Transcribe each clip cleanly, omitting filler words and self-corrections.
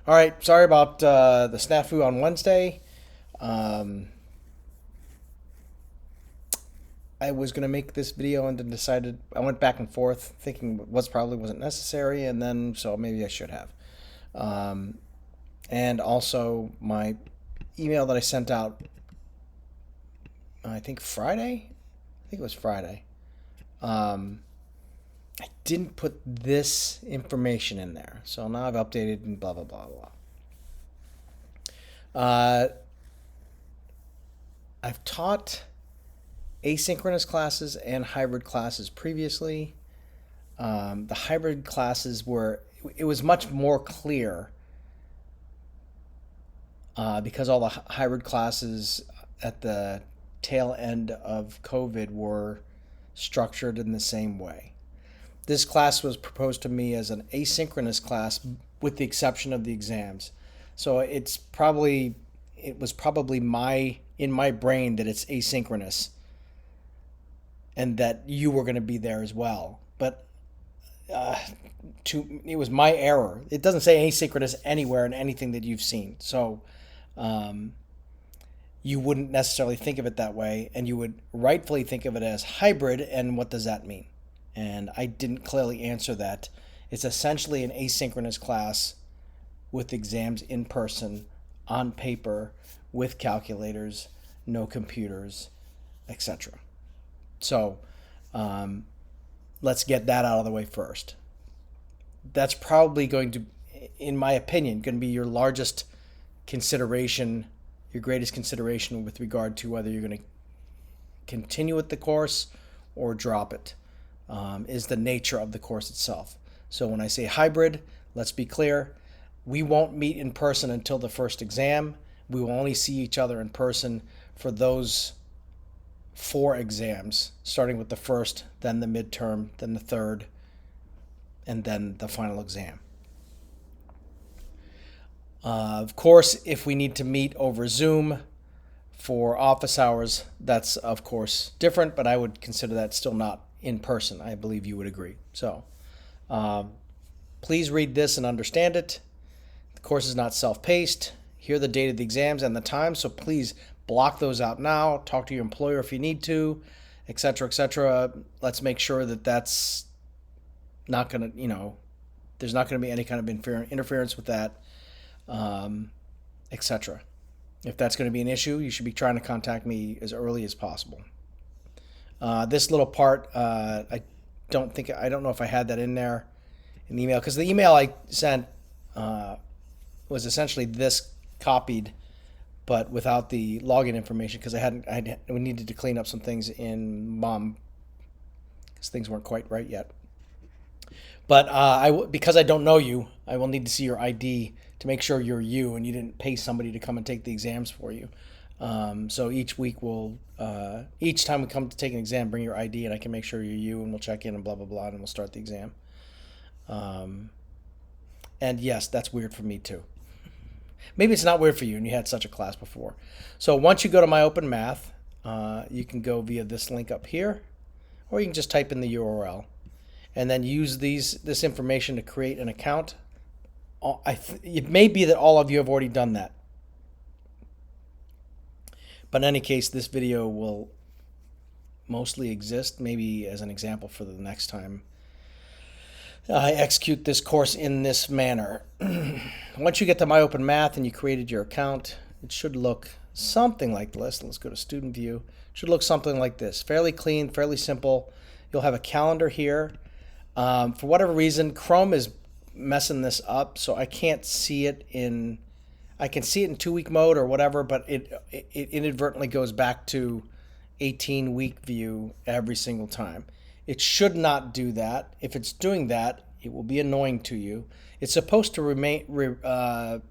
All right, sorry about the snafu on Wednesday. Um, I was gonna make this video and then decided I went back and forth, thinking was probably wasn't necessary, and then so maybe I should have. Um, and also my email that I sent out, I think Friday. I think it was Friday. Um, I didn't put this information in there, so now I've updated and blah blah blah blah. Uh, I've taught asynchronous classes and hybrid classes previously. The hybrid classes were it was much more clear because all the hybrid classes at the tail end of COVID were structured in the same way. This class was proposed to me as an asynchronous class, with the exception of the exams. So it was probably my in my brain that it's asynchronous and that you were going to be there as well. But uh, it was my error. It doesn't say asynchronous anywhere in anything that you've seen. So um, you wouldn't necessarily think of it that way, and you would rightfully think of it as hybrid. And what does that mean? And I didn't clearly answer that. It's essentially an asynchronous class with exams in person, on paper, with calculators, no computers, etc. So um, let's get that out of the way first. That's probably going to, in my opinion, going to be your largest consideration, your greatest consideration with regard to whether you're going to continue with the course or drop it, is the nature of the course itself. So when I say hybrid, let's be clear, we won't meet in person until the first exam. We will only see each other in person for those four exams, starting with the first, then the midterm, then the third, and then the final exam. Of course, if we need to meet over Zoom for office hours, that's of course different, but I would consider that still not in person. I believe you would agree. So uh, please read this and understand it. The course is not self-paced. Here are the date of the exams and the time, so please block those out now. Talk to your employer if you need to, etc., etc. Let's make sure that that's not going to, there's not going to be any kind of interference with that, etc. If that's going to be an issue, you should be trying to contact me as early as possible. This little part, I don't know if I had that in there in the email, because the email I sent was essentially this copied, but without the login information, because we needed to clean up some things in Mom, because things weren't quite right yet. But because I don't know you, I will need to see your ID to make sure you're you and you didn't pay somebody to come and take the exams for you. So each time we come to take an exam, bring your ID and I can make sure you're you, and we'll check in and blah blah blah, and we'll start the exam. And yes, that's weird for me too. Maybe it's not weird for you, and you had such a class before. So once you go to My Open Math, you can go via this link up here, or you can just type in the URL, and then use this information to create an account. It may be that all of you have already done that. But in any case, this video will mostly exist, maybe as an example for the next time I execute this course in this manner. Once you get to My Open Math and you created your account, it should look something like this. Let's go to Student View. It should look something like this. Fairly clean, fairly simple. You'll have a calendar here. For whatever reason, Chrome is messing this up, so I can't see it in... I can see it in 2-week mode or whatever, but it inadvertently goes back to 18-week view every single time. It should not do that. If it's doing that, it will be annoying to you. It's supposed to remember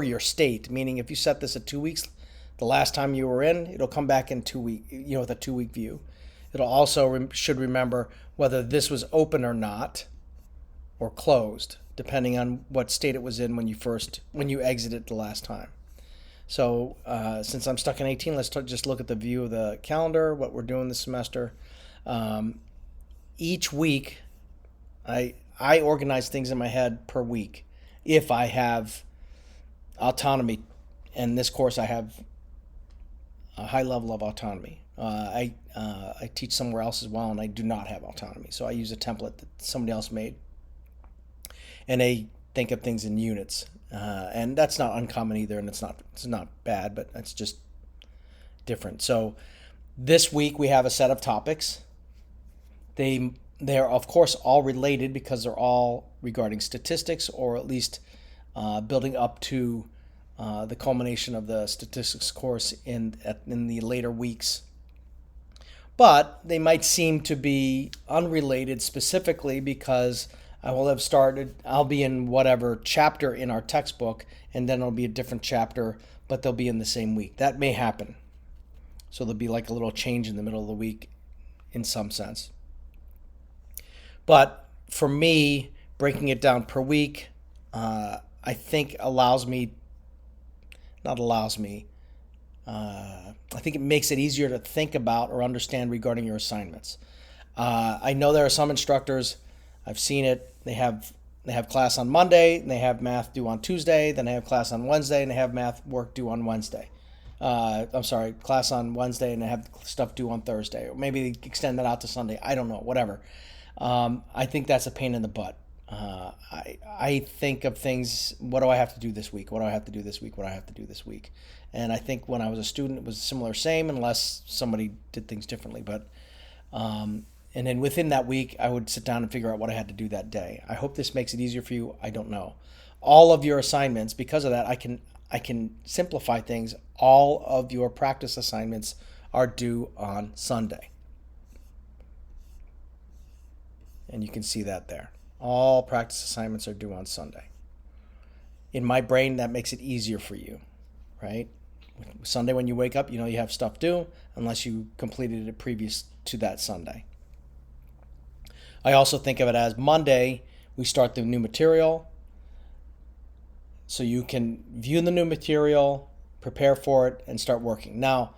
your state, meaning if you set this at 2 weeks, the last time you were in, it'll come back in 2 week, with a 2-week view. It'll also should remember whether this was open or not, or closed, depending on what state it was in when you exited the last time. So since I'm stuck in 18, let's just look at the view of the calendar, what we're doing this semester. Each week, I organize things in my head per week. If I have autonomy. In this course, I have a high level of autonomy. I teach somewhere else as well, and I do not have autonomy. So I use a template that somebody else made, and they think of things in units, and that's not uncommon either, and it's not bad, but it's just different. So this week we have a set of topics. They're of course all related because they're all regarding statistics, or at least building up to the culmination of the statistics course in the later weeks. But they might seem to be unrelated specifically because I'll be in whatever chapter in our textbook, and then it'll be a different chapter, but they'll be in the same week. That may happen. So there'll be like a little change in the middle of the week in some sense. But for me, breaking it down per week, I think I think it makes it easier to think about or understand regarding your assignments. I know there are some instructors, I've seen it, they have class on Monday, and they have math due on Tuesday, then they have class on Wednesday, and they have math work due on Wednesday. Class on Wednesday, and they have stuff due on Thursday, or maybe they extend that out to Sunday. I don't know, whatever. I think that's a pain in the butt. I think of things, what do I have to do this week? What do I have to do this week? What do I have to do this week? And I think when I was a student, it was similar, same, unless somebody did things differently. But and then within that week, I would sit down and figure out what I had to do that day. I hope this makes it easier for you. I don't know. All of your assignments, because of that, I can simplify things. All of your practice assignments are due on Sunday. And you can see that there. All practice assignments are due on Sunday. In my brain, that makes it easier for you, right? Sunday when you wake up, you know you have stuff due unless you completed it previous to that Sunday. I also think of it as Monday, we start the new material. So you can view the new material, prepare for it, and start working. Now,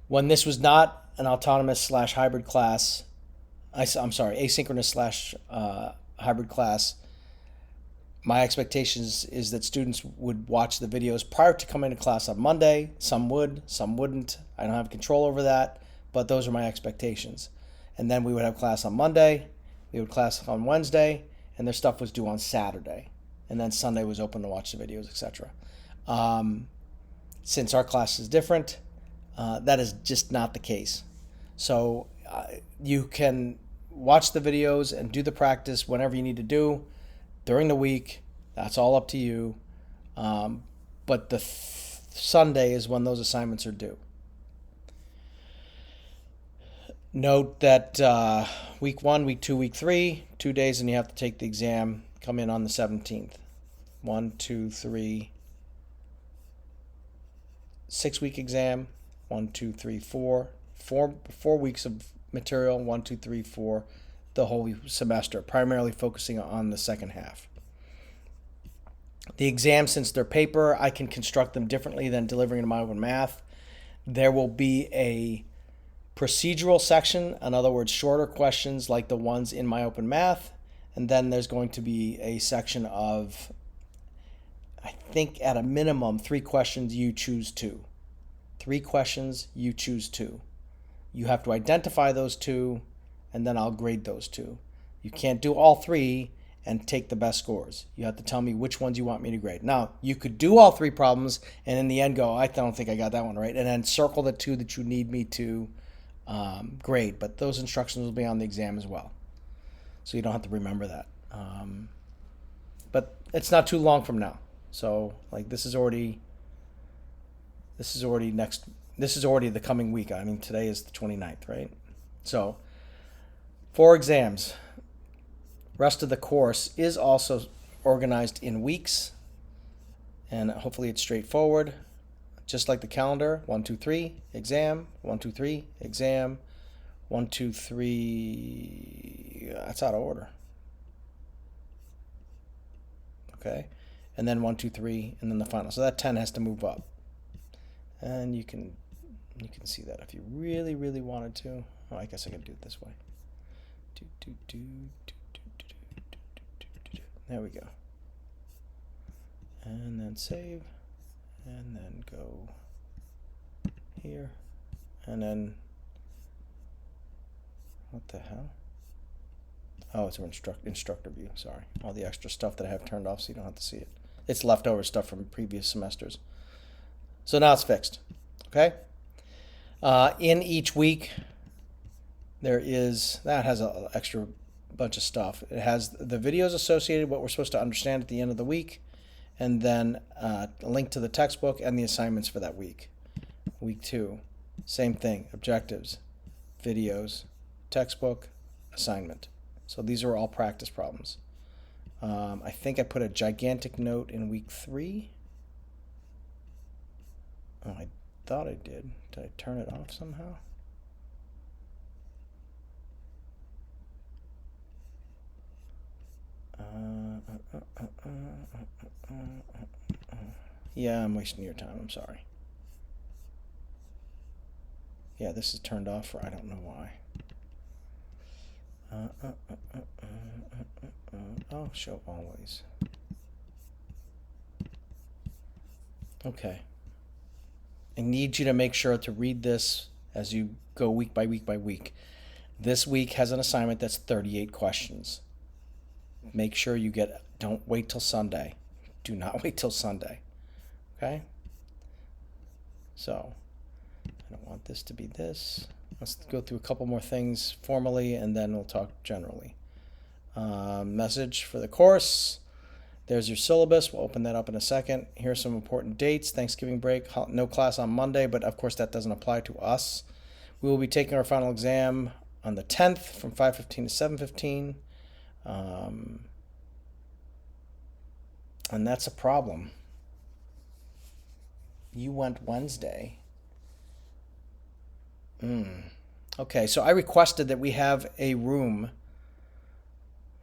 when this was not an autonomous / hybrid class, asynchronous / hybrid class, my expectations is that students would watch the videos prior to coming to class on Monday. Some would, some wouldn't. I don't have control over that, but those are my expectations. And then we would have class on Monday, we would class on Wednesday, and their stuff was due on Saturday. And then Sunday was open to watch the videos, etc. Since our class is different, that is just not the case. So you can watch the videos and do the practice whenever you need to do during the week. That's all up to you. But the Sunday is when those assignments are due. Note that week 1, week 2, week 3, 2 days, and you have to take the exam. Come in on the 17th. 1, 2, 3, 6-week exam. 1, 2, 3, 4. 4 weeks of material. 1, 2, 3, 4. The whole semester, primarily focusing on the second half. The exams, since they're paper, I can construct them differently than delivering in my open math. There will be a procedural section, in other words, shorter questions like the ones in my open math, and then there's going to be a section of, I think at a minimum, 3 questions you choose 2. 3 questions you choose 2. You have to identify those 2, and then I'll grade those 2. You can't do all 3 and take the best scores. You have to tell me which ones you want me to grade. Now, you could do all 3 problems and in the end go, I don't think I got that one right, and then circle the 2 that you need me to grade. But those instructions will be on the exam as well, so you don't have to remember that. But it's not too long from now. So like this is already the coming week. I mean, today is the 29th, right? So 4 exams. Rest of the course is also organized in weeks, and hopefully it's straightforward, just like the calendar. 1, 2, 3, exam. 1, 2, 3, exam. 1, 2, 3. That's out of order. Okay, and then 1, 2, 3, and then the final. So that 10 has to move up, and you can see that if you really, really wanted to. Oh, I guess I can do it this way. There we go. And then save. and then go here, and then, what the hell? Oh, it's an instructor view, sorry. All the extra stuff that I have turned off so you don't have to see it. It's leftover stuff from previous semesters. So now it's fixed, okay? In each week, that has an extra bunch of stuff. It has the videos associated, what we're supposed to understand at the end of the week, and then a link to the textbook and the assignments for that week. Week 2, same thing, objectives, videos, textbook, assignment. So these are all practice problems. I think I put a gigantic note in week 3. Oh, I thought I did. Did I turn it off somehow? Yeah, I'm wasting your time. I'm sorry. Yeah, this is turned off for I don't know why. Oh, show always. Okay. I need you to make sure to read this as you go week by week by week. This week has an assignment that's 38 questions. Make sure you don't wait till Sunday. Do not wait till Sunday. Okay? So, I don't want this to be this. Let's go through a couple more things formally and then we'll talk generally. Message for the course. There's your syllabus. We'll open that up in a second. Here's some important dates. Thanksgiving break. No class on Monday, but of course that doesn't apply to us. We will be taking our final exam on the 10th from 5:15 to 7:15. And that's a problem. You went Wednesday. Okay, so I requested that we have a room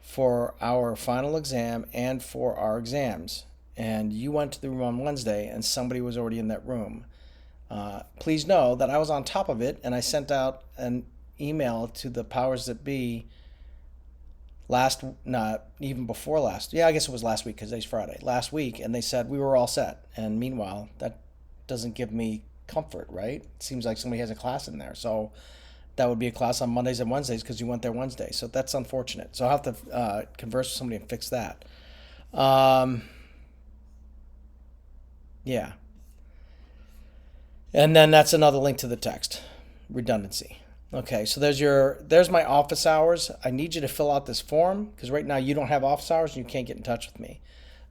for our final exam and for our exams. And you went to the room on Wednesday and somebody was already in that room. Please know that I was on top of it and I sent out an email to the powers that be even before last. Yeah, I guess it was last week because today's Friday. Last week, and they said we were all set. And meanwhile, that doesn't give me comfort, right? It seems like somebody has a class in there. So that would be a class on Mondays and Wednesdays because you went there Wednesday. So that's unfortunate. So I'll have to converse with somebody and fix that. Yeah. And then that's another link to the text. Redundancy. Okay, so there's my office hours. I need you to fill out this form because right now you don't have office hours and you can't get in touch with me.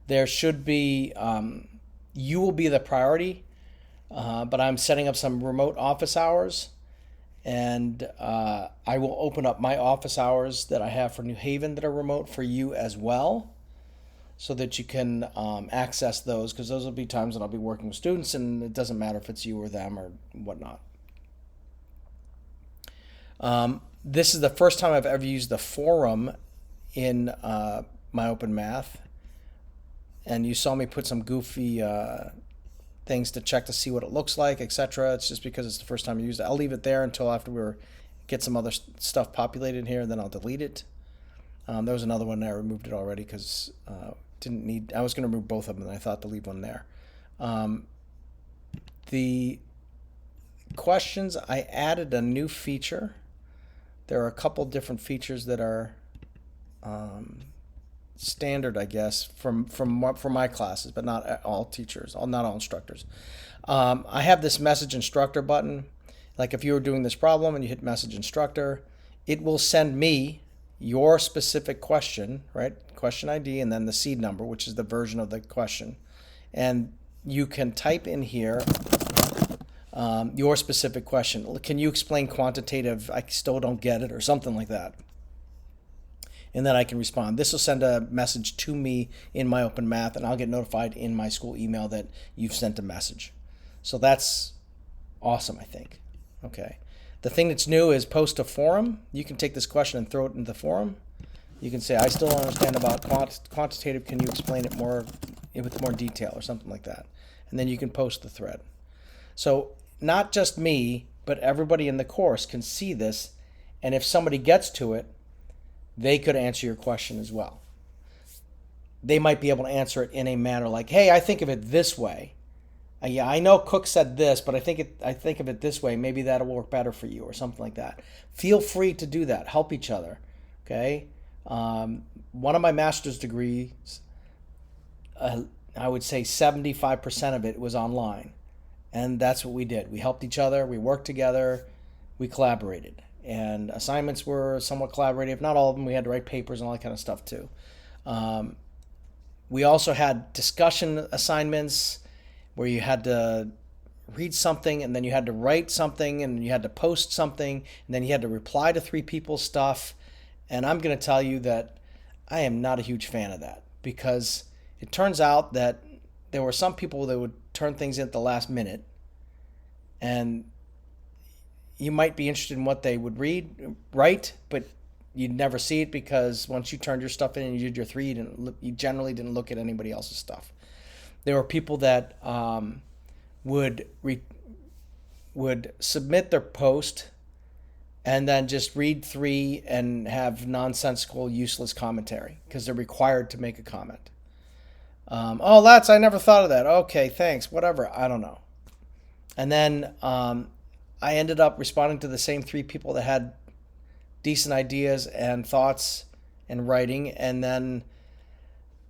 There should be, you will be the priority, but I'm setting up some remote office hours. And I will open up my office hours that I have for New Haven that are remote for you as well so that you can access those because those will be times that I'll be working with students and it doesn't matter if it's you or them or whatnot. This is the first time I've ever used the forum in my Open Math. And you saw me put some goofy things to check to see what it looks like, etc. It's just because it's the first time I used it. I'll leave it there until after we get some other stuff populated here, and then I'll delete it. There was another one I removed it already because I was going to remove both of them, and I thought to leave one there. The questions, I added a new feature. There are a couple different features that are standard, I guess, for my classes, but not all teachers, not all instructors. I have this message instructor button. Like if you were doing this problem and you hit message instructor, it will send me your specific question, right? Question ID and then the seed number, which is the version of the question. And you can type in here your specific question. Can you explain quantitative? I still don't get it, or something like that. And then I can respond. This will send a message to me in my Open Math, and I'll get notified in my school email that you've sent a message. So that's awesome, I think. Okay. The thing that's new is post a forum. You can take this question and throw it in the forum. You can say, I still don't understand about quantitative. Can you explain it with more detail or something like that? And then you can post the thread. So not just me, but everybody in the course can see this. And if somebody gets to it, they could answer your question as well. They might be able to answer it in a manner like, hey, I think of it this way. Yeah, I know Cook said this, but I think of it this way. Maybe that'll work better for you, or something like that. Feel free to do that. Help each other. Okay. One of my master's degrees, uh, I would say 75% of it was online, and that's what we did. We helped each other. We worked together. We collaborated, and assignments were somewhat collaborative. Not all of them. We had to write papers and all that kind of stuff too. Um, we also had discussion assignments where you had to read something and then you had to write something and you had to post something and then you had to reply to three people's stuff. And I'm going to tell you that I am not a huge fan of that, because it turns out that there were some people that would turn things in at the last minute, and you might be interested in what they would write, but you'd never see it because once you turned your stuff in and you did your three, you generally didn't look at anybody else's stuff. There were people that would would submit their post and then just read three and have nonsensical, useless commentary because they're required to make a comment. Oh, I never thought of that. Okay, thanks. Whatever. I don't know. And then I ended up responding to the same three people that had decent ideas and thoughts and writing, and then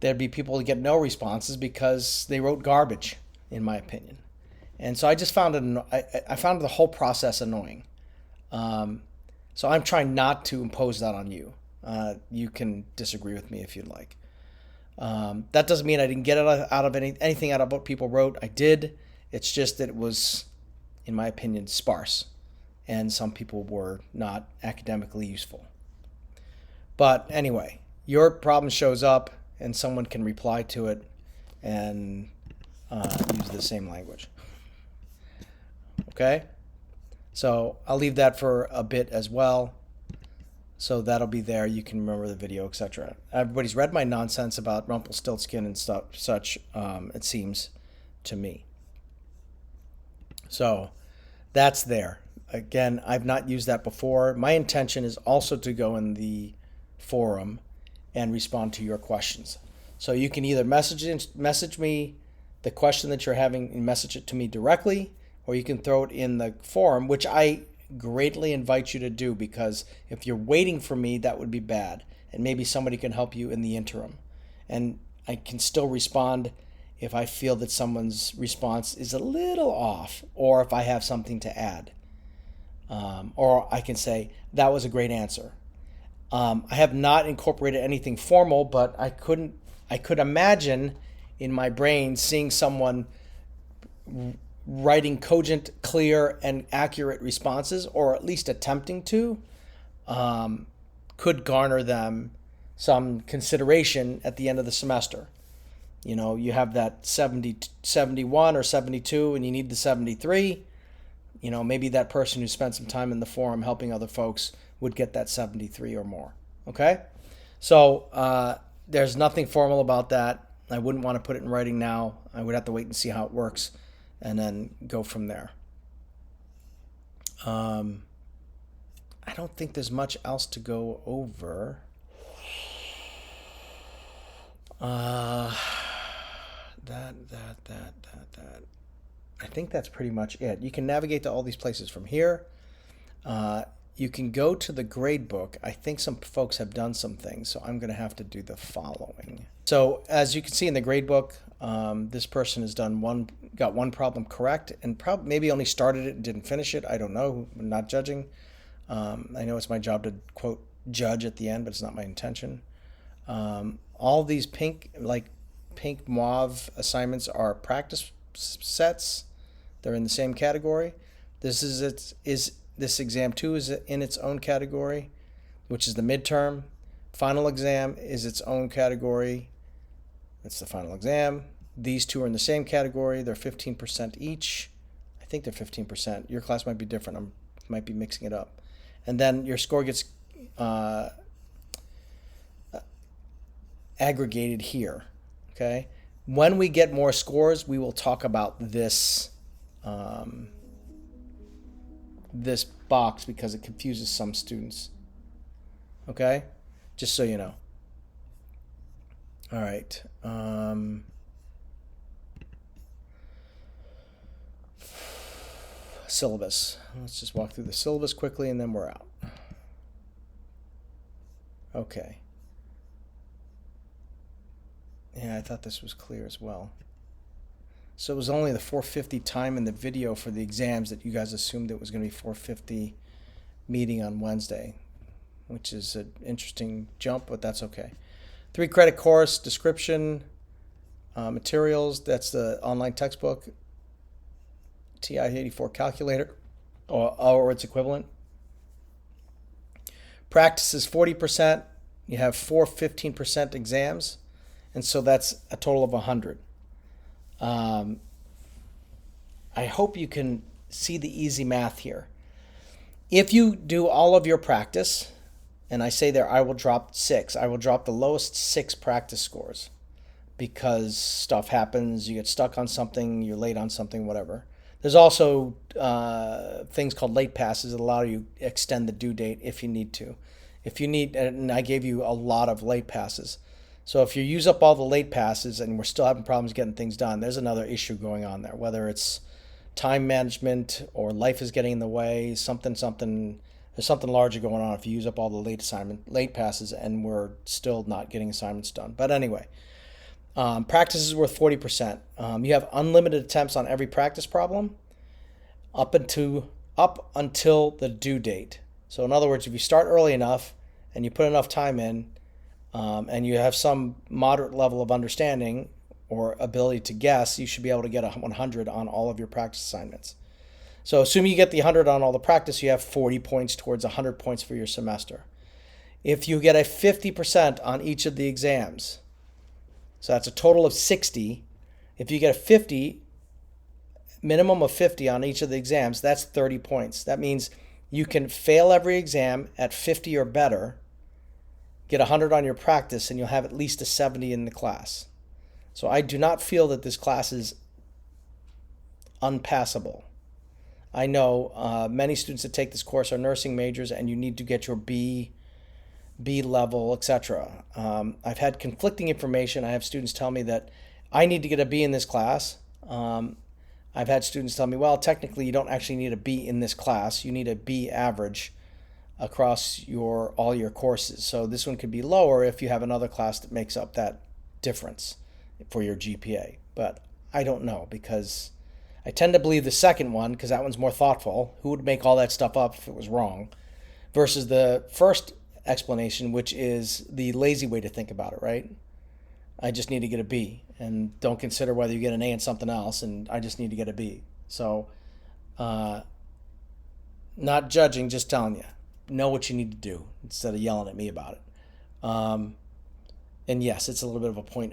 there'd be people who get no responses because they wrote garbage, in my opinion. And so I just found I found the whole process annoying. So I'm trying not to impose that on you. You can disagree with me if you'd like. That doesn't mean I didn't get out of anything out of what people wrote. I did. It's just that it was, in my opinion, sparse, and some people were not academically useful. But anyway, your problem shows up, and someone can reply to it and use the same language. Okay? So I'll leave that for a bit as well. So that'll be there. You can remember the video, etc. Everybody's read my nonsense about Rumpelstiltskin and stuff, such, it seems to me. So that's there. Again, I've not used that before. My intention is also to go in the forum and respond to your questions. So you can either message me the question that you're having and message it to me directly, or you can throw it in the forum, which I greatly invite you to do, because if you're waiting for me, that would be bad. And maybe somebody can help you in the interim. And I can still respond if I feel that someone's response is a little off, or if I have something to add. Or I can say, that was a great answer. I have not incorporated anything formal, but I could imagine in my brain seeing someone writing cogent, clear, and accurate responses, or at least attempting to, could garner them some consideration at the end of the semester. You know, you have that 70, 71 or 72, and you need the 73. You know, maybe that person who spent some time in the forum helping other folks would get that 73 or more. Okay? So there's nothing formal about that. I wouldn't want to put it in writing now. I would have to wait and see how it works and then go from there. I don't think there's much else to go over. That. I think that's pretty much it. You can navigate to all these places from here. You can go to the grade book. I think some folks have done some things, so I'm going to have to do the following. So as you can see in the grade book, this person has got one problem correct, and maybe only started it and didn't finish it. I don't know. I'm not judging. I know it's my job to quote judge at the end, but it's not my intention. All these pink mauve assignments are practice sets. They're in the same category. This exam 2 is in its own category, which is the midterm. Final exam is its own category. That's the final exam. These two are in the same category. They're 15% each. I think they're 15%. Your class might be different. I might be mixing it up. And then your score gets aggregated here. Okay. When we get more scores, we will talk about this this box, because it confuses some students. Okay? Just so you know. All right. syllabus. Let's just walk through the syllabus quickly and then we're out. Okay. Yeah, I thought this was clear as well. So it was only the 4:50 time in the video for the exams that you guys assumed it was going to be 4:50 meeting on Wednesday, which is an interesting jump, but that's okay. 3-credit course, description, materials, that's the online textbook, TI-84 calculator, or its equivalent. Practice is 40%. You have 4 15% exams, and so that's a total of 100. I hope you can see the easy math here. If you do all of your practice, and I say there, I will drop 6. I will drop the lowest 6 practice scores because stuff happens. You get stuck on something, you're late on something, whatever. There's also things called late passes that allow you to extend the due date if you need to. If you need, and I gave you a lot of late passes. So if you use up all the late passes and we're still having problems getting things done, there's another issue going on there, whether it's time management or life is getting in the way, there's something larger going on if you use up all the late passes and we're still not getting assignments done. But anyway, practice is worth 40%. You have unlimited attempts on every practice problem up until the due date. So in other words, if you start early enough and you put enough time in, and you have some moderate level of understanding or ability to guess, you should be able to get a 100 on all of your practice assignments. So assuming you get the 100 on all the practice, you have 40 points towards 100 points for your semester. If you get a 50% on each of the exams, so that's a total of 60. If you get a minimum of 50 on each of the exams, that's 30 points. That means you can fail every exam at 50 or better, get 100 on your practice, and you'll have at least a 70 in the class. So I do not feel that this class is unpassable. I know many students that take this course are nursing majors, and you need to get your B level, etc. I've had conflicting information. I have students tell me that I need to get a B in this class. I've had students tell me, well, technically you don't actually need a B in this class. You need a B average across all your courses. So this one could be lower if you have another class that makes up that difference for your GPA. But I don't know, because I tend to believe the second one, because that one's more thoughtful. Who would make all that stuff up if it was wrong? Versus the first explanation, which is the lazy way to think about it, right? I just need to get a B, and don't consider whether you get an A in something else, and I just need to get a B. So, not judging, just telling you. Know what you need to do instead of yelling at me about it. And yes, it's a little bit of a point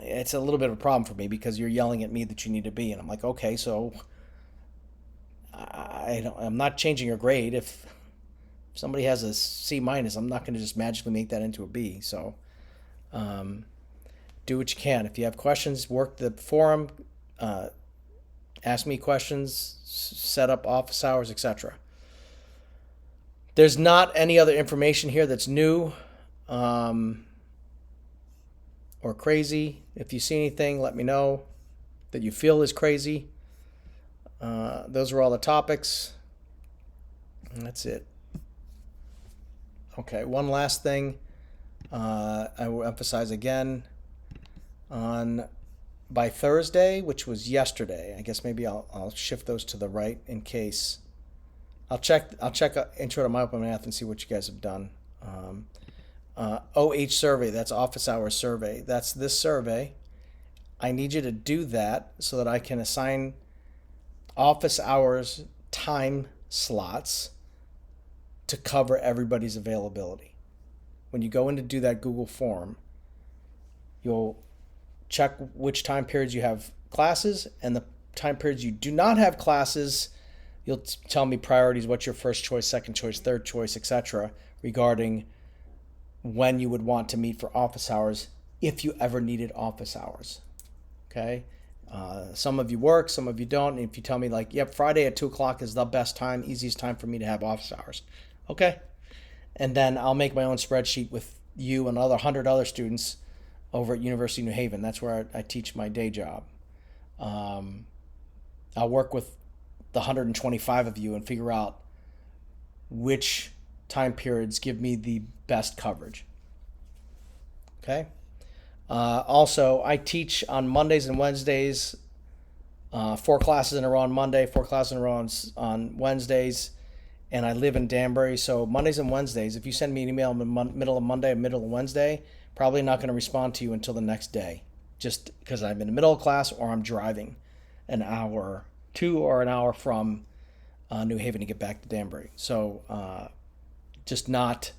it's a little bit of a problem for me because you're yelling at me that you need to be, and I'm like, okay, so I'm not changing your grade. If somebody has a C minus, I'm not going to just magically make that into a B. So do what you can. If you have questions, work the forum, ask me questions, set up office hours, etc. There's not any other information here that's new or crazy. If you see anything, let me know that you feel is crazy. Those are all the topics. And that's it. Okay, one last thing. I will emphasize again by Thursday, which was yesterday. I guess maybe I'll shift those to the right in case. I'll check Intro to My Open Math and see what you guys have done. OH survey, that's office hours survey. That's this survey. I need you to do that so that I can assign office hours time slots to cover everybody's availability. When you go in to do that Google form, you'll check which time periods you have classes, and the time periods you do not have classes, you'll tell me priorities, what's your first choice, second choice, third choice, etc., regarding when you would want to meet for office hours if you ever needed office hours. Okay? Some of you work, some of you don't. And if you tell me like, yep, Friday at 2 o'clock is the best time, easiest time for me to have office hours. Okay? And then I'll make my own spreadsheet with you and 100 other students over at University of New Haven. That's where I teach my day job. I'll work with the 125 of you and figure out which time periods give me the best coverage. Okay. Also, I teach on Mondays and Wednesdays, 4 classes in a row on Monday, 4 classes in a row on Wednesdays, and I live in Danbury. So Mondays and Wednesdays, if you send me an email in the middle of Monday or middle of Wednesday, probably not going to respond to you until the next day, just because I'm in the middle of class or I'm driving an hour, 2 or an hour from New Haven to get back to Danbury. So just not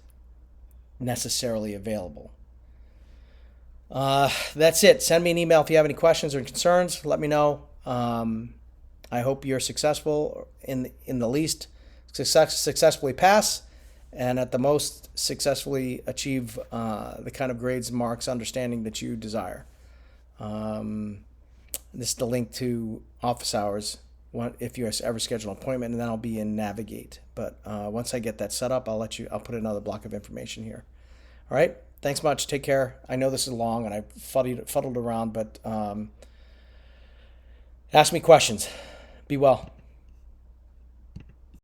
necessarily available. That's it. Send me an email if you have any questions or concerns. Let me know. I hope you're successful in the least successfully pass, and at the most successfully achieve the kind of grades, marks, understanding that you desire. This is the link to office hours if you ever schedule an appointment, and then I'll be in Navigate. But once I get that set up, I'll put another block of information here. All right. Thanks much. Take care. I know this is long and I fuddled around, but ask me questions. Be well.